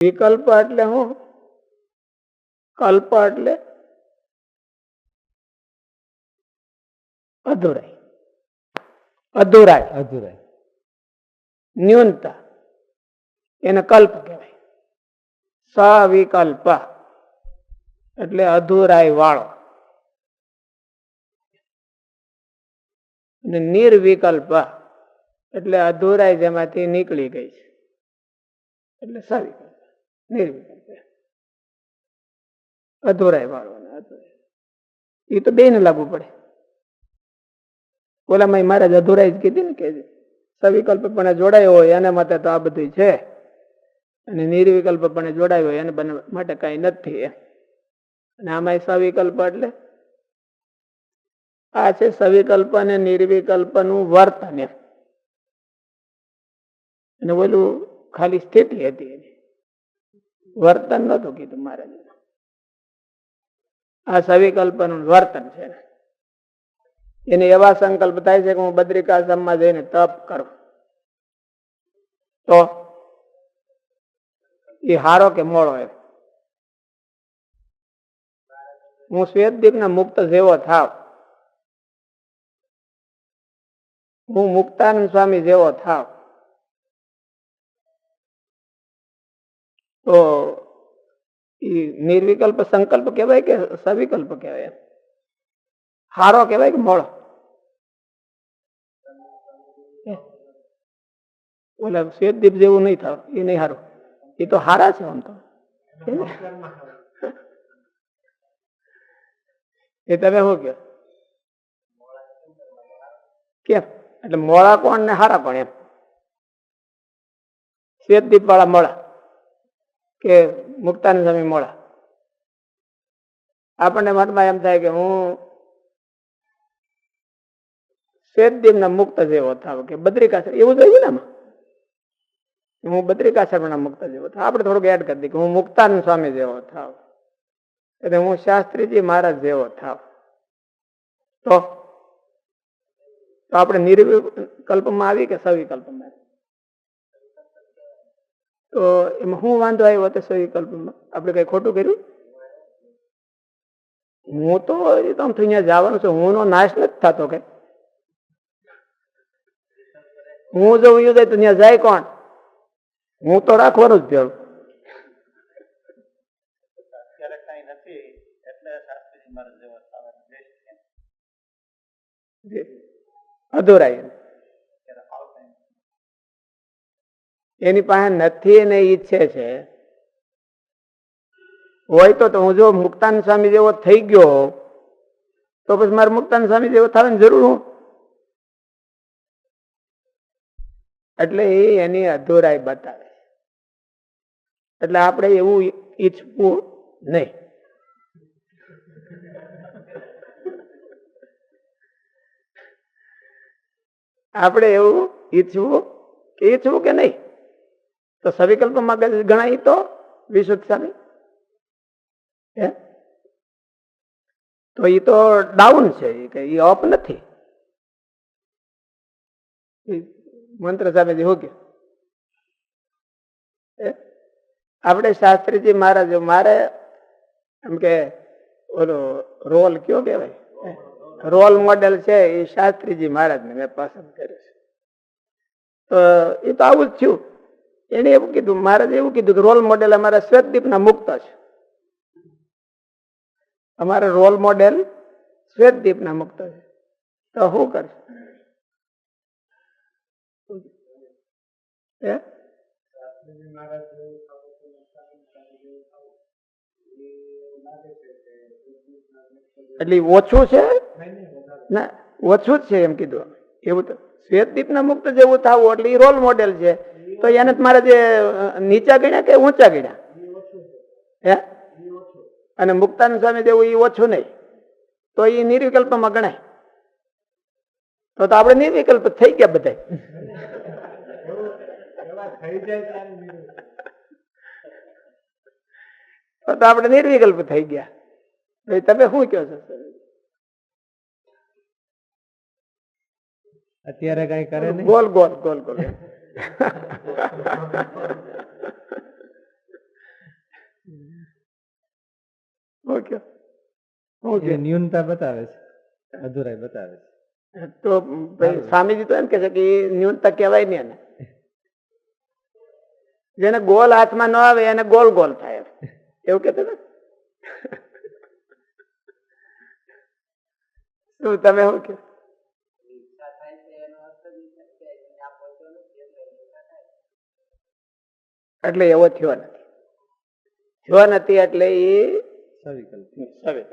વિકલ્પ એટલે શું? કલ્પ એટલે અધૂરાઈ, અધૂરાઈ, અધૂરાઈ, ન્યૂનતા, એને કલ્પ કહેવાય. સવિકલ્પ એટલે અધૂરાઈ વાળો. અને નિર્વિકલ્પ એટલે અધૂરાઈ જેમાંથી નીકળી ગઈ છે એટલે સવિકલ્પ, નિર્વિકલ્પ, અધૂરાઈ વાળો. એ તો બે ને લાગુ પડે. ઓલામાં મહારાજ અધૂરાઈ જ કીધી ને કે સવિકલ્પ પણ જોડાયો હોય એના માટે તો આ બધું છે, અને નિર્વિકલ્પ પણ જોડાયો હોય એને માટે કઈ નથી. અને આમાં સવિકલ્પ એટલે આ છે સવિકલ્પ અને નિર્વિકલ્પ નું વર્તન. અને ઓલું ખાલી સ્થિતિ હતી, વર્તન નતું કીધું મહારાજ. આ સવિકલ્પ નું વર્તન છે. એને એવા સંકલ્પ થાય છે કે હું બદ્રિકાશ્રમમાં જઈને તપ કરું તો એ હારો કે મોળો? હું શ્વેતદીપ ના મુક્ત જેવો થાવ, હું મુક્તાનંદ સ્વામી જેવો થાવ, તો એ નિર્વિકલ્પ સંકલ્પ કહેવાય કે સવિકલ્પ કહેવાય? હારો કહેવાય કે મોળો? ઓલા શ્વેતદીપ જેવું નહીં થાવ, એ નહીં હારું. એ તો હારા છે આમ તો. એ તમે શું કહો? કેમ? એટલે મોળા કોણ ને હારા કોણ? એમ શ્વેતદીપ વાળા મોળા કે મુક્તાનંદ સ્વામી મોળા? આપણને મનમાં એમ થાય કે હું શ્વેતદીપ ના મુક્ત જેવો થાવ કે બદ્રિકાશ્રમ, એવું જોયું ને આમાં. હું બદ્રિકાશ્રમ ના મુક્ત જેવો થાવ. આપણે થોડુંક એડ કરી દઈએ કે હું મુક્તાનંદ સ્વામી જેવો થાવ, એટલે હું શાસ્ત્રીજી મહારાજ જેવો થાવ. તો આપણે નિર્વિકલ્પમાં આવી કે સવિકલ્પમાં? તો એમાં શું વાંધો આવ્યો હતો સવિકલ્પમાં? આપણે કઈ ખોટું કર્યું? હું તો અહીંયા જવાનું છું, હું નો નાશ નથી થતો. કે હું જો જાય તો ત્યાં જાય કોણ? હું તો રાખવાનું જ ભેળું. અધૂરાઈ એની પાસે નથી ને ઈચ્છે છે. હોય તો હું જો મુક્તાનંદ સ્વામી જેવો થઈ ગયો તો પછી મારે મુક્તાનંદ સ્વામી જેવો થવાની જરૂર હું? એટલે એ એની અધૂરાઈ બતાવે. એટલે આપણે એવું ઈચ્છવું નહીં. આપણે એવું ઈચ્છવું કે નહીં? તો સવિકલ્પમાં ગણાય તો વિશુદ્ધ સ્વામી. તો એ તો ડાઉન છે, એ અપ નથી. મંત્ર સાહેબ હો કે આપણે શાસ્ત્રીજી મહારાજ, મારે એમ કે ઓલો રોલ કયો કેવાય, રોલ મોડેલ છે એ શાસ્ત્રીજી મહારાજ ને મેં પસંદ કર્યો છે. તો એ તો આવું જ થયું. એને એવું કીધું, મહારાજે એવું કીધું કે રોલ મોડેલ અમારા શ્વેતદીપ ના મુક્ત છે. અમારે રોલ મોડેલ શ્વેતદીપ ના મુક્ત છે. તો શું કરશે? એટલે ઓછું છે ના, ઓછું જ છે એમ કીધું. એવું તો શ્વેતદીપ ના મુક્ત જેવું થવું એટલે એ રોલ મોડેલ છે. તો એને મારે જે નીચા ગણ્યા કે ઊંચા ગણ્યા? અને મુક્તાનંદ સ્વામી જેવું એ ઓછું નહીં, તો એ નિર્વિકલ્પમાં ગણાય. તો આપણે નિર્વિકલ્પ થઈ ગયા બધા. તો આપણે નિર્વિકલ્પ થઈ ગયા. તમે શું કહો છો? અત્યારે કઈ કરે નહીં. Goal goal goal goal. Okay okay ન્યૂનતા બતાવે છે, અધૂરાઈ બતાવે છે. તો ભાઈ સ્વામીજી તો એમ કે છે કે એ ન્યૂનતા કહેવાય નહીં એને. જેને ગોલ હાથમાં ન આવે એને ગોલ ગોલ થાય એવું કેતો ને. શું તમે શું કે એટલે એવો થયો નથી એટલે એ સવિકલ્પ.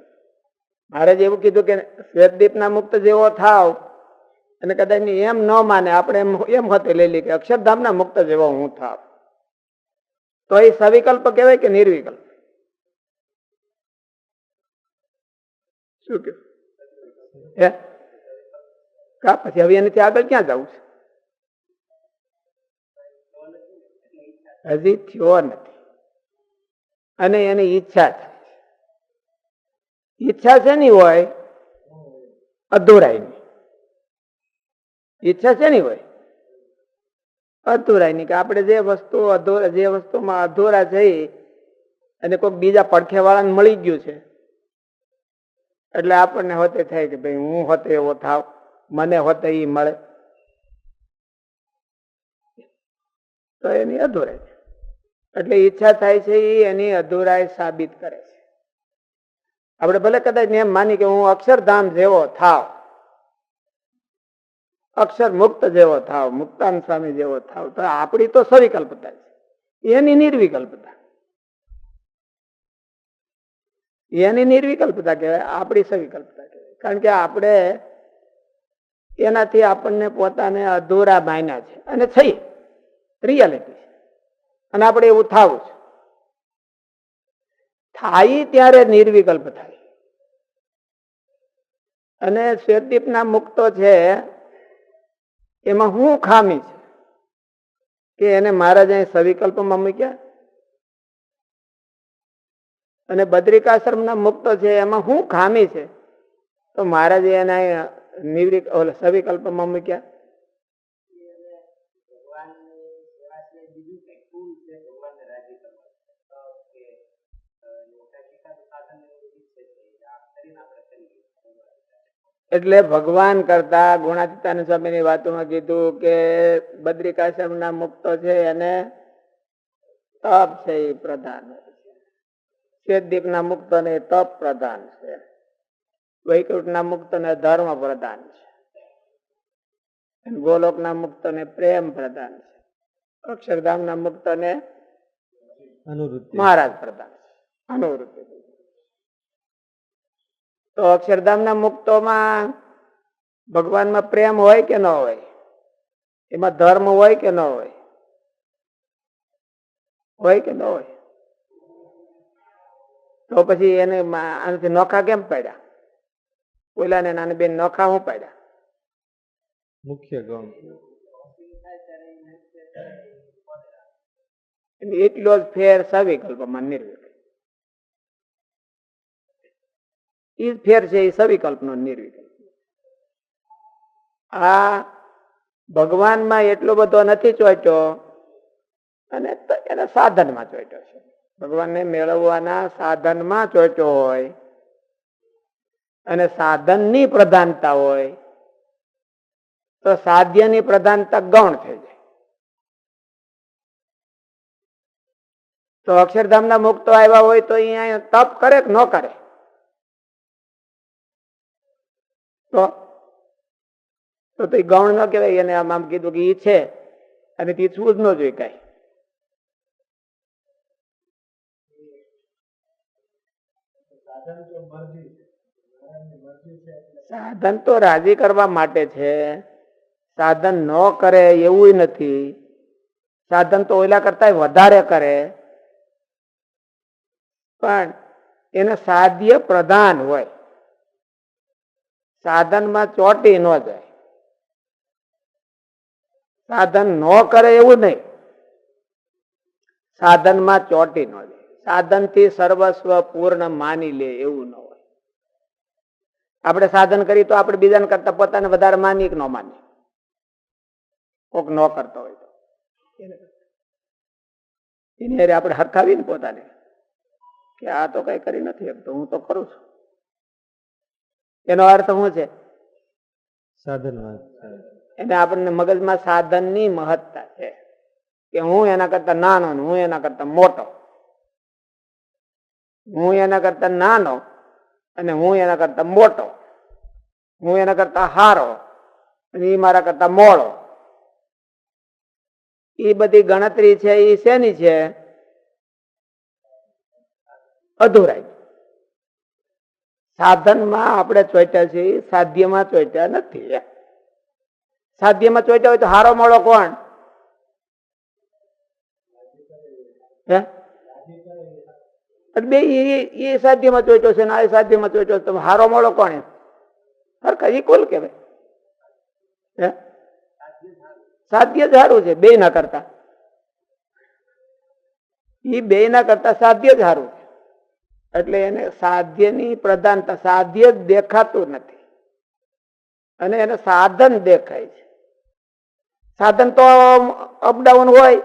મહારાજ એવું કીધું કે શ્વેતદીપ ના મુક્ત જેવો થાવ અને કદાચ એમ ન માને આપણે એમ હોતે લઈ લી કે અક્ષરધામ ના મુક્ત જેવો હું થાવ તો એ સવિકલ્પ કહેવાય કે નિર્વિકલ્પ? શું કે પછી હવે એનાથી આગળ ક્યાં જવું છે? હજી થયો નથી અને એની ઈચ્છા છે. ઈચ્છા શેની હોય? અધૂરાઈની. ઈચ્છા શેની હોય? અધૂરાઈની. કે આપણે જે વસ્તુમાં અધૂરા જઈ અને કોઈ બીજા પડખે વાળાને મળી ગયું છે એટલે આપણને હોતે થાય કે ભાઈ હું હોતે એવો થાવ, મને હોતે ઈ મળે, તો એની અધૂરાઈ. એટલે ઈચ્છા થાય છે એ એની અધૂરાઈ સાબિત કરે છે. આપણે ભલે કદાચ એમ માની કે હું અક્ષરધામ જેવો થાવ, અક્ષર મુક્ત જેવો થાવ, મુક્તાન સ્વામી જેવો થાવ, તો આપણી તો સવિકલ્પતા છે, એની નિર્વિકલ્પતા. એની નિર્વિકલ્પતા કહેવાય, આપણી સવિકલ્પતા કહેવાય. કારણ કે આપણે એનાથી આપણને પોતાને અધૂરા માન્યા છે અને થઈ રિયાલિટી છે અને આપણે એવું થાવું છે. થાય ત્યારે નિર્વિકલ્પ થાય. અને શ્વેતદીપના મુક્તો છે એમાં શું ખામી છે કે એને મહારાજ અહીં સવિકલ્પમાં મૂક્યા? અને બદ્રિકાશ્રમના મુક્તો છે એમાં શું ખામી છે તો મહારાજે એના સવિકલ્પમાં મૂક્યા? એટલે ભગવાન કરતા ગુણાતીતાનંદ સ્વામીની વાતોમાં કીધું કે બદ્રિકાશ્રમના મુક્તો છે એને તપ છે એ પ્રધાન, શ્વેતદીપના મુક્તોને તપ પ્રધાન છે, વૈકુંઠના મુક્તોને ધર્મ પ્રધાન છે, ગોલોકના મુક્તોને પ્રેમ પ્રધાન છે, અક્ષરધામના મુક્તોને મહારાજ પ્રધાન છે, અનુવૃત્તિ. તો અક્ષરધામના મુક્તોમાં ભગવાનમાં પ્રેમ હોય કે ન હોય? એમાં ધર્મ હોય કે ન હોય? હોય કે ન હોય? તો પછી એને આનાથી નોખા કેમ પાડ્યા? ઓલાને નાની બેન નોખા હું પાડ્યા? મુખ્ય ગણ એટલો જ ફેર સવિકલ્પમાં નિર્વિકલ્પ. એ ફેર છે એ સવિકલ્પનો નિર્વિકલ્પ. આ ભગવાનમાં એટલો બધો નથી ચોટ્યો અને એના સાધનમાં ચોટ્યો છે. ભગવાનને મેળવવાના સાધનમાં ચોટ્યો હોય અને સાધનની પ્રધાનતા હોય તો સાધ્યની પ્રધાનતા ગૌણ થઈ જાય. તો અક્ષરધામના મુક્તો આવ્યા હોય તો અહીંયા તપ કરે કે ન કરે? તો ગૌણ ન કહેવાય. એને આમ કીધું કે ઈ છે અને તે છું જ ન જોઈ કઈ. સાધન તો રાજી કરવા માટે છે, સાધન ન કરે એવું નથી. સાધન તો ઓલા કરતા વધારે કરે, પણ એને સાધ્ય પ્રધાન હોય, સાધનમાં ચોટી ન જાય. સાધન ન કરે એવું નહીં, સાધનમાં ચોટી ન જાય. સાધન થી સર્વસ્વ પૂર્ણ માની લે એવું ન હોય. આપણે સાધન કરી તો આપણે બીજાને કરતા પોતાને વધારે માની કે ન માની? કોક ન કરતો હોય તો એની આપણે હરખાવી ને પોતાને. કે આ તો કઈ કરી નથી શકતો, હું તો કરું છું. એનો અર્થ શું છે? સાધનમાં એને આપણને મગજમાં સાધનની મહત્તા છે કે હું એના કરતા નાનો ને હું એના કરતા મોટો, હું એના કરતા નાનો અને હું એના કરતા મોટો, હું એના કરતા હારો અને એ મારા કરતા મોળો. એ બધી ગણતરી છે એ શેની છે? અધૂરાઈ. સાધનમાં આપણે ચોટ્યા છીએ, સાધ્યમાં ચોટ્યા નથી. સાધ્યમાં ચોટ્યા હોય તો હારો મોળો કોણ? બે એ સાધ્યમાં ચોટ્યો છે ને આ સાધ્યમાં ચોટ્યો છે, હારો મોળો કોણ? હરખા ઇક્વલ કહેવાય. સાધ્ય જ સારું છે બે ના કરતા. એ બે ના કરતા સાધ્ય જ સારું છે. એટલે એને સાધ્યની પ્રધાનતા, સાધ્ય જ દેખાતું નથી અને એને સાધન દેખાય છે. સાધન તો અપડાઉન હોય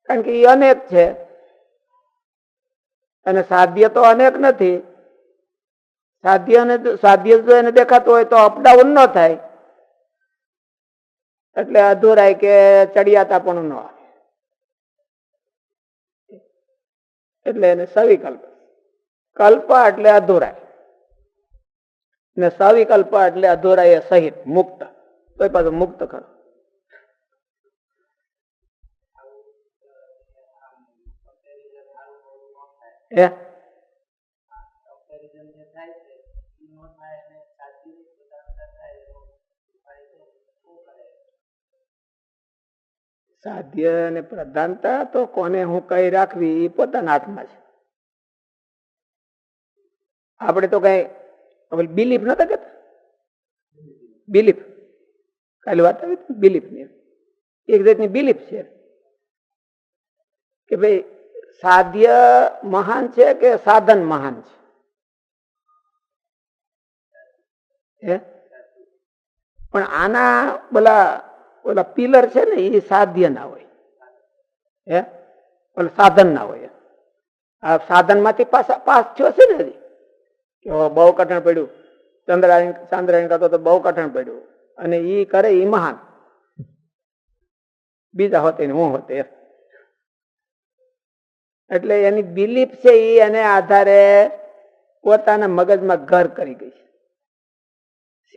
કારણ કે એ અનેક છે અને સાધ્ય તો અનેક નથી. સાધ્ય જો એને દેખાતું હોય તો અપડાઉન ન થાય. એટલે અધૂરાય કે ચડિયાતા પણ ન આવે. એટલે એને સવિકલ્પ. કલ્પ એટલે અધૂરાય ને સવિકલ્પ એટલે અધૂરાય સહિત મુક્ત. તો પાછું મુક્ત ખરો. સાધ્ય અને પ્રધાનતા તો કોને હું કઈ રાખવી એ પોતાના હાથમાં છે. આપણે તો કઈ બિલીફ નતા કેતા? બિલીફ કાલે વાત આવી બિલીફ ની. એક જાતની બિલીફ છે કે ભાઈ સાધ્ય મહાન છે કે સાધન મહાન છે? પણ આના ઓલા પિલર છે ને એ સાધ્ય ના હોય, ઓલા સાધન ના હોય. આ સાધન માંથી પાસ થયો છે ને બહુ કઠણ પડ્યું, ચાંદ્રાયણ કરતો તો બહુ કઠણ પડ્યું અને ઈ કરે ઈ મહાન. બીજા હોતે ને હું હોતે. એટલે એની બિલીફ છે એ એને આધારે પોતાના મગજમાં ઘર કરી ગઈ છે.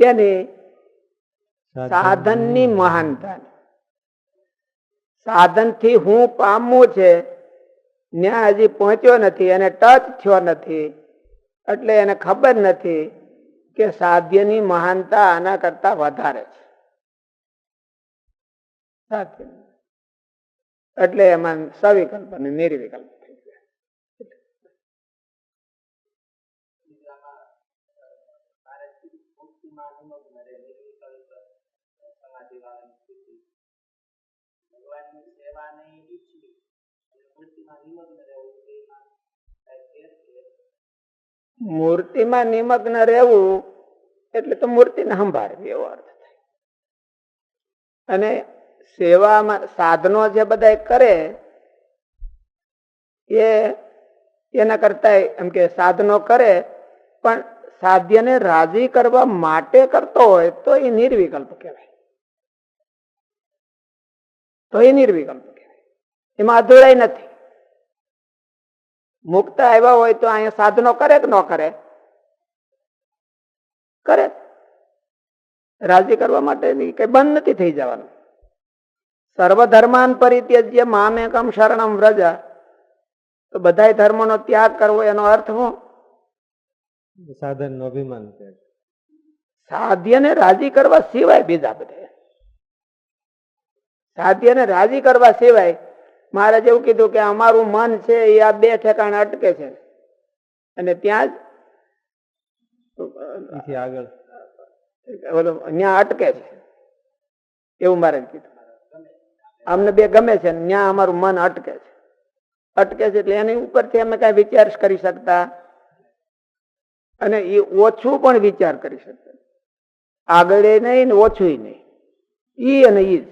શેની? સાધનની મહાનતા. સાધન થી હું પામવું છે ત્યાં હજી પહોંચ્યો નથી, એને ટચ થયો નથી, એટલે એને ખબર નથી કે સાધ્યની મહાનતા આના કરતા વધારે છે. એટલે એમાં સવિકલ્પ અને નિર્વિકલ્પ થઈ ગયા. મૂર્તિમાં નિમગ્ન રહેવું એટલે તો મૂર્તિને સંભાળવી એવો અર્થ થાય. અને સેવામાં સાધનો જે બધા કરે એના કરતા એમ કે સાધનો કરે પણ સાધ્યને રાજી કરવા માટે કરતો હોય તો એ નિર્વિકલ્પ કહેવાય. તો એ નિર્વિકલ્પ કહેવાય. એમાં અધૂરાઈ નથી. મુક્ત આવ્યા હોય તો અહીંયા સાધનો કરે કે ન કરે? કરે. રાજી કરવા માટે કઈ બંધ નથી થઈ જવાનું. સર્વધર્માન પરિત્યજ્ય મામેકમ શરણમ વ્રજ. તો બધા ધર્મનો ત્યાગ કરવો એનો અર્થ શું? સાધન નું અભિમાન છે. સાધ્યને રાજી કરવા સિવાય બીજા બધા સાધ્યને રાજી કરવા સિવાય મહારાજ એવું કીધું કે અમારું મન છે એ આ બે ઠેકાણે અટકે છે અને ત્યાં જ આગળ ત્યાં અટકે છે એવું મહારાજ કીધું. અમને બે ગમે છે ત્યાં અમારું મન અટકે છે. અટકે છે એટલે એની ઉપરથી અમે કઈ વિચાર કરી શકતા અને એ ઓછું પણ વિચાર કરી શકતા. આગળ નહીં ને ઓછું નહીં. ઈ અને ઈ જ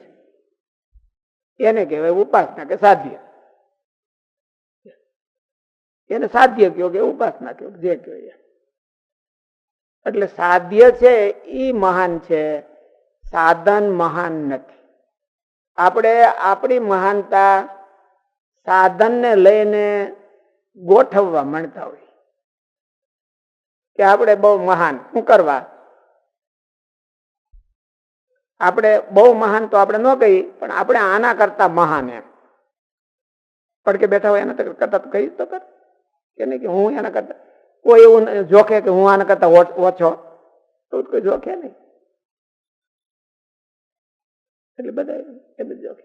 એને કહેવાય ઉપાસના કે સાધ્ય. એને સાધ્ય કયો કે ઉપાસના કયો જે કયો એ. એટલે સાધ્ય છે ઈ મહાન છે, સાધન મહાન નથી. આપણે આપણી મહાનતા સાધનને લઈને ગોઠવવા માંડતા હોય કે આપણે બહુ મહાન શું કરવા. આપણે બહુ મહાન તો આપણે ન કહી, પણ આપણે આના કરતા મહાન એમ પડકે બેઠા હોય એના કરતા તો કહી તો કર કે નહીં કે હું એના કરતા. કોઈ એવું જોખે કે હું આના કરતા ઓછો, તો કોઈ જોખે નહીં. એટલે બધા એ બધું જોખે.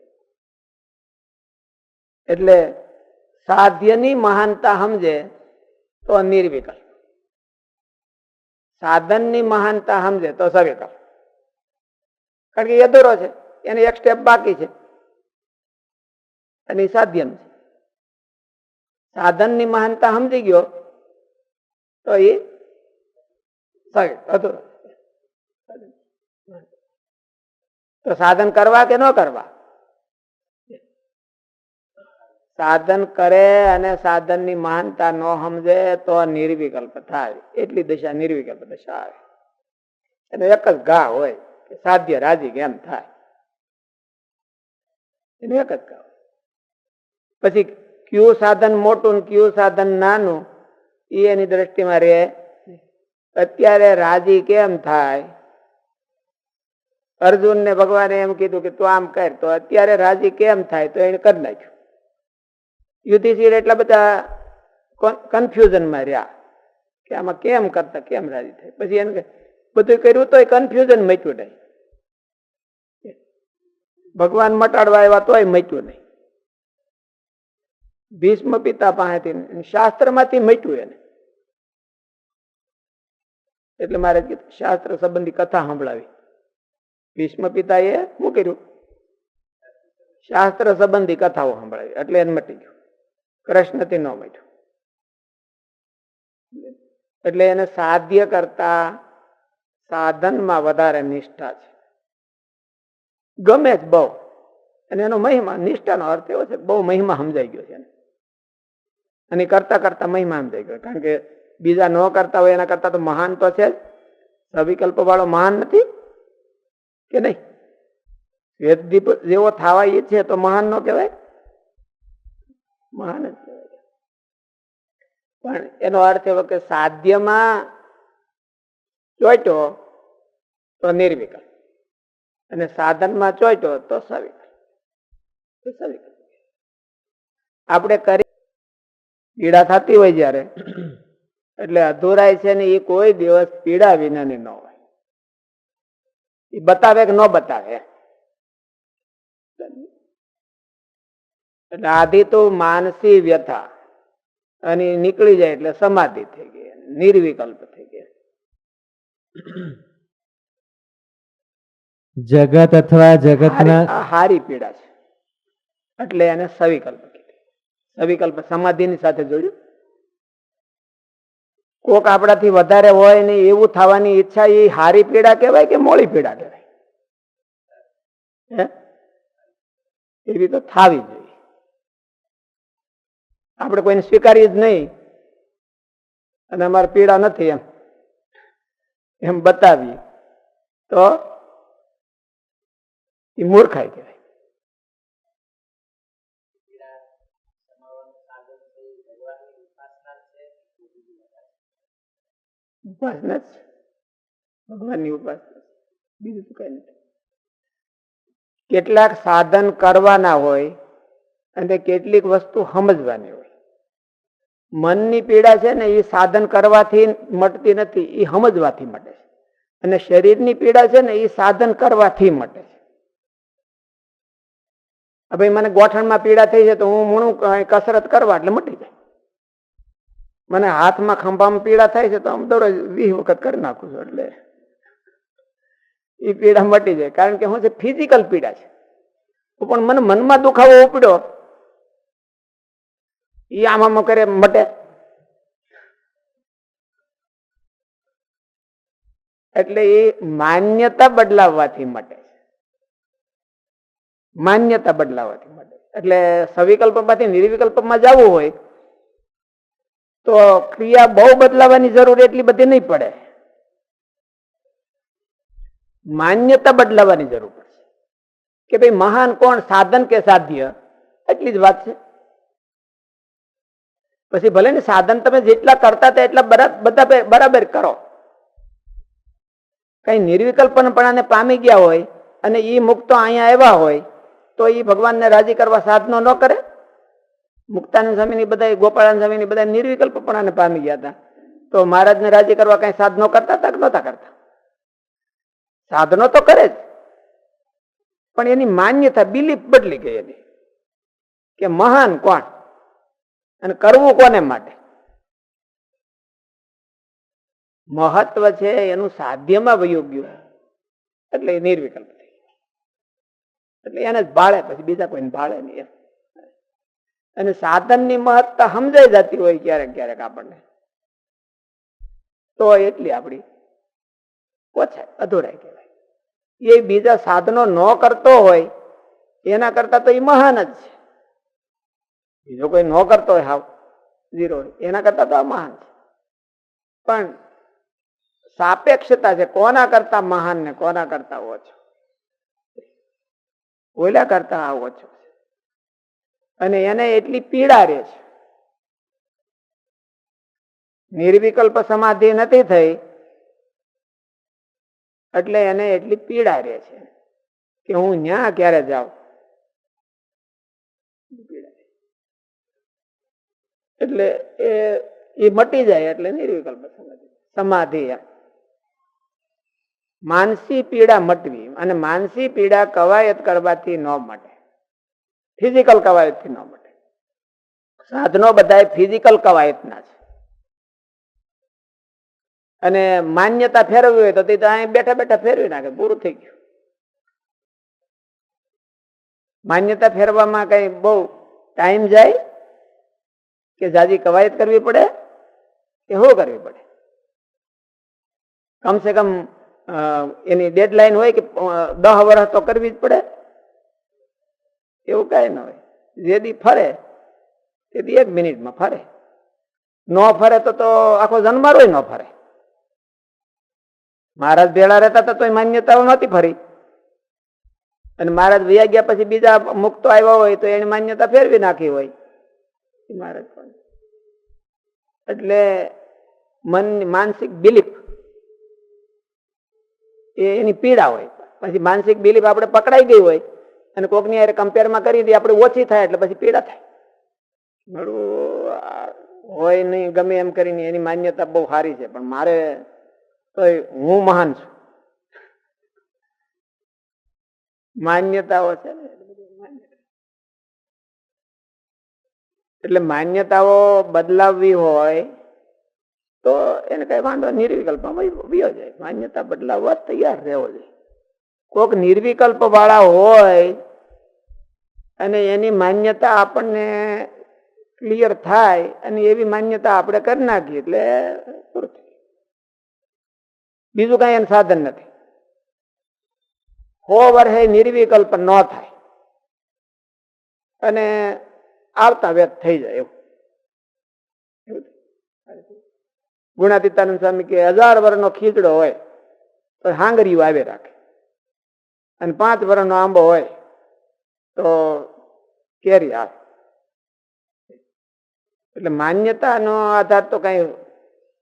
એટલે સાધ્યની મહાનતા સમજે તો નિર્વિકલ્પ, સાધનની મહાનતા સમજે તો સવિકલ્પ. કારણ કે એ અધૂરો છે, એને એક સ્ટેપ બાકી છે અને સાધ્ય છે. સાધનની મહાનતા સમજી ગયો તો એ અધૂરો. તો સાધન કરવા કે ન કરવા? સાધન કરે અને સાધનની મહાનતા ન સમજે તો નિર્વિકલ્પ થાય. એટલી દશા નિર્વિકલ્પ દશા આવે. એનો એક જ ઘા હોય કે સાધ્ય રાજી કેમ થાય, એનું એક જ ઘા. પછી કયું સાધન મોટું ને કયું સાધન નાનું એ એની દ્રષ્ટિમાં રહે. અત્યારે રાજી કેમ થાય? અર્જુનને ભગવાને એમ કીધું કે તું આમ કર, તો અત્યારે રાજી કેમ થાય? તો એને કરી નાખ્યું. યુધિષ્ઠિર એટલા બધા કન્ફ્યુઝનમાં રહ્યા કે આમાં કેમ કરતા કેમ રાજી થાય. પછી એને બધું કર્યું તોય કન્ફ્યુઝન મટ્યું નહીં. ભગવાન મટાડવા આવ્યા તોય મટ્યું નહીં. ભીષ્મ પિતા પાસેથી શાસ્ત્રમાંથી મટ્યું એને. એટલે મારે શાસ્ત્ર સંબંધી કથા સંભળાવી. ભીષ્મ પિતા એ શું કર્યું? શાસ્ત્ર સંબંધી કથાઓ સંભળાવી એટલે એને મટી ગયું. કૃષ્ણથી ન મટ્યું. એટલે એને સાધ્ય કરતા સાધનમાં વધારે નિષ્ઠા છે. ગમે જ બહુ. અને એનો મહિમા, નિષ્ઠાનો અર્થ એવો છે બહુ મહિમા સમજાઈ ગયો છે. અને કરતા કરતા મહિમા સમજાઈ ગયો. કારણ કે બીજા ન કરતા હોય એના કરતા તો મહાન તો છે જ. સવિકલ્પ વાળો મહાન નથી કે નહીં? વેદદીપ જેવો થવા ઈચ્છે તો મહાન નો કહેવાય? મહાન જ કહેવાય. પણ એનો અર્થ એવો કે સાધ્યમાં ચોટ્યો તો નિર્વિકલ્પ અને સાધનમાં ચોટ્યો તો સવિકલ્પ. આપણે કરી પીડા થતી હોય જયારે, એટલે અધૂરાય છે ને એ કોઈ દિવસ પીડા વિનાની ન હોય. એ બતાવે કે ન બતાવે. એટલે આધી તો માનસી વ્યથા અને નીકળી જાય એટલે સમાધિ થઈ ગઈ, નિર્વિકલ્પ થઈ ગઈ. જગત અથવા જગતના હારી પીડા છે એટલે એને સવિકલ્પ કીધી. સવિકલ્પ સમાધિની સાથે જોડ્યું. કોક આપણાથી વધારે હોય ને એવું થવાની ઈચ્છા એ હારી પીડા કહેવાય કે મોળી પીડા કહેવાય? એવી તો થાવી જોઈએ. આપણે કોઈને સ્વીકારીએ જ નહીં અને અમારે પીડા નથી એમ બતાવીએ તો એ મૂર્ખાઈ કહેવાય. ઉપાસના જ ભગવાનની ઉપાસના, બીજું તો કઈ નથી. કેટલાક સાધન કરવાના હોય અને કેટલીક વસ્તુ સમજવાની હોય. મનની પીડા છે ને એ સાધન કરવાથી મટતી નથી, એ સમજવાથી મટે છે. અને શરીરની પીડા છે ને એ સાધન કરવાથી મટે છે. હવે મને ગોઠણમાં પીડા થઈ છે તો હું મૂણું કસરત કરવા એટલે મટી જાય. મને હાથમાં ખંભામાં પીડા થાય છે તો આમ દરરોજ 20 વખત કરી નાખું છું એટલે એ પીડા મટી જાય. કારણ કે હું છે ફિઝિકલ પીડા છે. પણ મને મનમાં દુખાવો ઉપડ્યો એ આમાં કરે મટે. એટલે એ માન્યતા બદલાવવાથી મટે છે. માન્યતા બદલાવવાથી મટે. એટલે સવિકલ્પમાંથી નિર્વિકલ્પમાં જવું હોય તો ક્રિયા બહુ બદલાવાની જરૂર એટલી બધી નહીં પડે, માન્યતા બદલાવાની જરૂર પડશે કે ભાઈ મહાન કોણ, સાધન કે સાધ્ય, એટલી જ વાત છે. પછી ભલે ને સાધન તમે જેટલા કરતા હતા એટલા બધા બરાબર કરો. કઈ નિર્વિકલ્પપણાને પામી ગયા હોય અને ઈ મુક્તો અહીંયા આવ્યા હોય તો ઈ ભગવાનને રાજી કરવા સાધનો ન કરે. મુક્તાનંદ સ્વામીની બધા, ગોપાળાનંદ સ્વામીની બધા નિર્વિકલ્પપણાને પામી ગયા હતા, તો મહારાજને રાજી કરવા કઈ સાધનો કરતા હતા કે નહોતા કરતા? સાધનો તો કરે જ, પણ એની માન્યતા, બિલીફ બદલી ગઈ એની કે મહાન કોણ અને કરવું કોને માટે. મહત્વ છે એનું સાધ્યમાં વયું ગયું એટલે એ નિર્વિકલ્પ થઈ ગયું. એટલે એને જ ભાળે, પછી બીજા કોઈને ભાળે નહીં એમ. અને સાધનની મહત્તા સમજાઈ જતી હોય ક્યારેક ક્યારેક આપણને, તો એટલી આપણી ઓછા અધૂરાય કહેવાય. એ બીજા સાધનો ન કરતો હોય એના કરતા તો એ મહાન જ છે. બીજો કોઈ ન કરતો હોય હાવ ઝીરો, એના કરતા તો આ મહાન છે. પણ સાપેક્ષતા છે, કોના કરતા મહાન ને કોના કરતા ઓછો, ઓલા કરતા આ ઓછો છે. અને એને એટલી પીડા રહે છે. નિર્વિકલ્પ સમાધિ નથી થઈ એટલે એને એટલી પીડા રહે છે કે હું ન્યા ક્યારે જાઉં. એટલે એ મટી જાય એટલે નિર્વિકલ્પ સમાધિ. માનસી પીડા મટવી, અને માનસી પીડા કવાયત કરવાથી ન મટે, ફિઝિકલ કવાયતથી ન મટે. સાધનો બધા ફિઝિકલ કવાયતના છે. અને માન્યતા ફેરવવી હોય તો તે અહીં બેઠા બેઠા ફેરવી નાખે, પૂરું થઈ ગયું. માન્યતા ફેરવામાં કઈ બહુ ટાઈમ જાય કે જાજી કવાયત કરવી પડે કે શું કરવી પડે? કમસે કમ એની ડેડલાઈન હોય કે 10 વર્ષ તો કરવી જ પડે, એવું કઈ ન હોય. જેદી ફરે તેથી 1 મિનિટમાં ફરે, ન ફરે તો આખો જન્મારોય ન ફરે. મહારાજ ભેળા રહેતા હતા તો માન્યતાઓ નહોતી ફરી, અને મહારાજ વયા ગયા પછી બીજા મુક્તો આવ્યા હોય તો એની માન્યતા ફેરવી નાખી હોય મહારાજ. એટલે મનની માનસિક બિલીફ એની પીડા હોય. પછી માનસિક બિલીફ આપણે પકડાઈ ગઈ હોય અને કોકની હારે કમ્પેરમાં કરી દઈએ આપણે ઓછી થાય એટલે પછી પીડા થાય. હોય નહીં ગમે એમ કરીને એની માન્યતા બહુ સારી છે પણ મારે તો હું મહાન છું. માન્યતાઓ છે ને, એટલે માન્યતાઓ બદલાવવી હોય તો એને કઈ વાંધો, નિર્વિકલ્પમાં વયો જાય. માન્યતા બદલાવવા તૈયાર રહેવો જોઈએ. કોક નિર્વિકલ્પ વાળા હોય અને એની માન્યતા આપણને ક્લિયર થાય અને એવી માન્યતા આપણે કરી નાખીએ એટલે પૂરું થઈ. બીજું કઈ એનું સાધન નથી. 100 વર્ષે નિર્વિકલ્પ ન થાય અને આવતા વેત થઈ જાય એવું. ગુણાતીતાનંદ સ્વામી કે 1000 વર્ષનો ખીચડો હોય તો હાંગરીયું આવે રાખે, અને 5 વર્ષનો આંબો હોય તો કેરી આવે. એટલે માન્યતાનો આધાર તો કઈ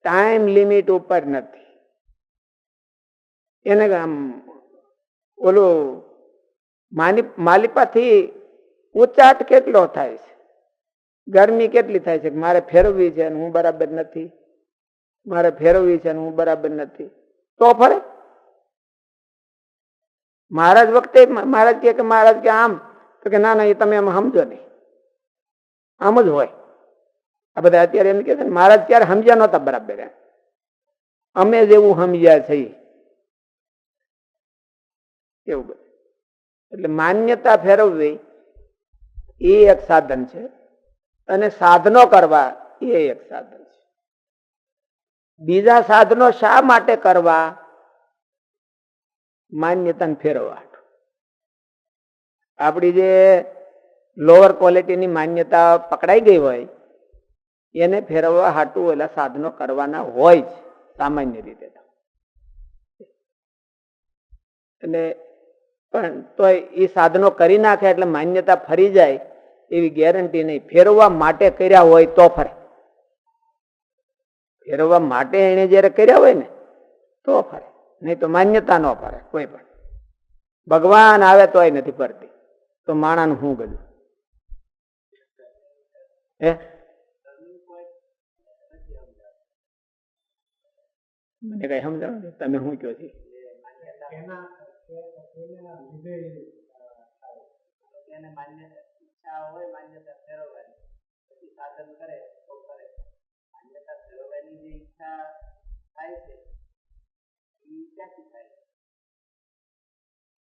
ટાઈમ લિમિટ ઉપર નથી. એને આમ ઓલું માલિપાથી ઉચાટ કેટલો થાય છે, ગરમી કેટલી થાય છે કે મારે ફેરવવી છે અને હું બરાબર નથી, મારે ફેરવવી છે અને હું બરાબર નથી, તો ફરે. મહારાજ વખતે મહારાજ કે મહારાજ કે આમ, તો કે ના એ તમે એમ સમજો નહીં, આમ જ હોય. આ બધા અત્યારે એમ કે છે ને મહારાજ ત્યારે સમજ્યા નહોતા બરાબર, અમે જ એવું સમજ્યા છીએ એવું બધું. એટલે માન્યતા ફેરવવી એ એક સાધન છે અને સાધનો કરવા એ એક સાધન છે. બીજા સાધનો શા માટે કરવા? માન્યતાને ફેરવવા. આપણી જે લોઅર ક્વોલિટીની માન્યતા પકડાઈ ગઈ હોય એને ફેરવવા હાટું ઓલા સાધનો કરવાના હોય જ સામાન્ય રીતે. અને પણ તો એ સાધનો કરી નાખે એટલે માન્યતા ફરી જાય એવી ગેરંટી નહીં. ફેરવવા માટે કર્યા હોય તો ફરે. ફેરવવા માટે એને જયારે કર્યા હોય ને તો ફરે, નહીં તો માન્યતા ન ફરે કોઈ પણ. ભગવાન આવે તોય નથી ફરતી, તો માણાનું શું ગયું? હે મને કઈ સમજાવો, તમે શું કહો છો?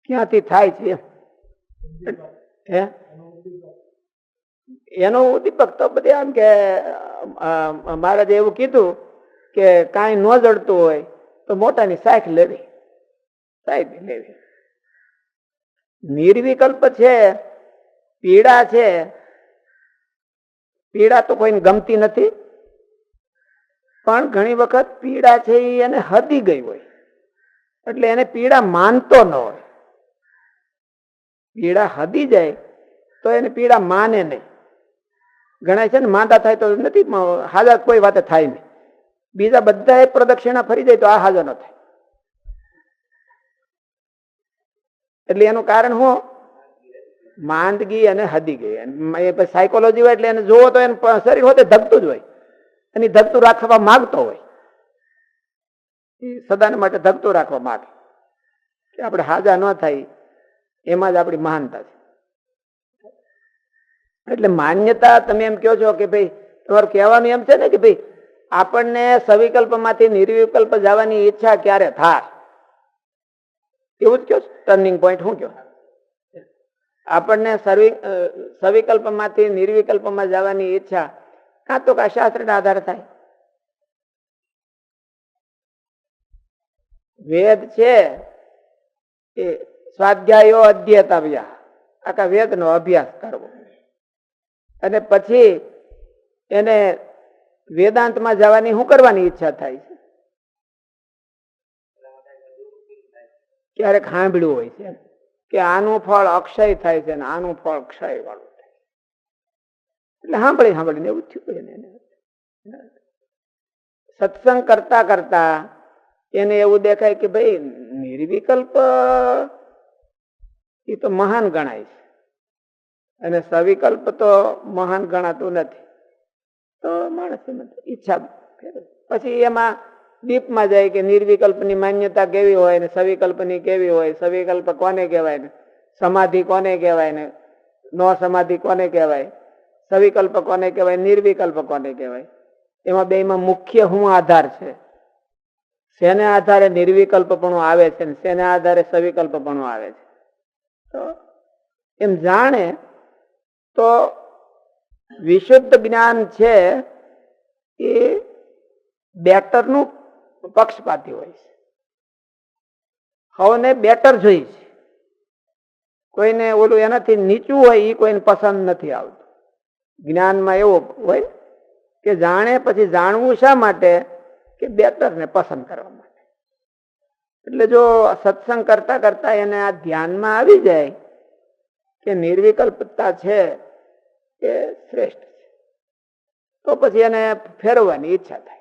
ક્યાંથી થાય છે? હે એનો ઉદ્દીપક તો બધે આમ કે મહારાજે એવું કીધું કે કાંઈ ન જડતું હોય તો મોટાની સાખ લેવી, સાહેબ લેવી. નિર્વિકલ્પ છે, પીડા છે. પીડા તો કોઈને ગમતી નથી, પણ ઘણી વખત પીડા છે એ એને હદી ગઈ હોય એટલે એને પીડા માનતો ન હોય. પીડા હદી જાય તો એને પીડા માને નહીં. ઘણા છે ને માંદા થાય તો નથી હાજર, કોઈ વાતે થાય નહીં. બીજા બધા એક પ્રદક્ષિણા ફરી જાય તો આ હાજર ન થાય. એટલે એનું કારણ શું? માંદગી અને હદી ગઈ. સાયકોલોજી હોય એટલે એને જોવો તો એને શરીર હોતે ધગતું જ હોય, અને ધગતું રાખવા માંગતો હોય, સદાને માટે ધગતું રાખવા માંગે કે આપણે હાજા ન થાય. એમાં જ આપણી મહાનતા છે. એટલે માન્યતા તમે એમ કહો છો કે ભાઈ, તમારું કહેવાનું એમ છે ને કે ભાઈ આપણને સવિકલ્પ માંથી નિર્વિકલ્પ જવાની ઈચ્છા ક્યારે થાય, એવું જ કહો. ટર્નિંગ પોઈન્ટ શું કહો? આપણને સવિકલ્પ માંથી નિર્વિકલ્પમાં જવાની ઈચ્છા કાં તો કા શાસ્ત્રના આધારે થાય. વેદ છે એ સ્વાધ્યાયો અધ્યતાવ્યા, આખા વેદ નો અભ્યાસ કરવો, અને પછી એને વેદાંતમાં જવાની શું કરવાની ઈચ્છા થાય છે? ક્યારેક સાંભળ્યું હોય છે કે આનું ફળ અક્ષય થાય છે ને આનું ફળ ક્ષય વાળું થાય, એટલે સાંભળીને એવું થયું. સત્સંગ કરતા કરતા એને એવું દેખાય કે ભાઈ નિર્વિકલ્પ એ તો મહાન ગણાય છે અને સવિકલ્પ તો મહાન ગણાતું નથી. તો માણસ ઈચ્છા પછી એમાં દીપમાં જાય કે નિર્વિકલ્પની માન્યતા કેવી હોય ને સવિકલ્પની કેવી હોય, સવિકલ્પ કોને કહેવાય ને સમાધિ કોને કહેવાય ને નો સમાધિ કોને કહેવાય, સવિકલ્પ કોને કહેવાય, નિર્વિકલ્પ કોને કહેવાય. એમાં બેમાં મુખ્ય શું આધાર છે? શેને આધારે નિર્વિકલ્પપણું આવે છે ને શેને આધારે સવિકલ્પપણું આવે છે? તો એમ જાણે તો વિશુદ્ધ જ્ઞાન છે એ બેટરનું પક્ષપાતી હોય છે. હવને બેટર જોઈ છે, કોઈને ઓલું એનાથી નીચું હોય એ કોઈને પસંદ નથી આવતું. જ્ઞાનમાં એવું હોય કે જાણે પછી જાણવું શા માટે? કે બેટરને પસંદ કરવા માટે. એટલે જો સત્સંગ કરતા કરતા એને આ ધ્યાનમાં આવી જાય કે નિર્વિકલ્પતા છે એ શ્રેષ્ઠ છે, તો પછી એને ફેરવવાની ઈચ્છા થાય.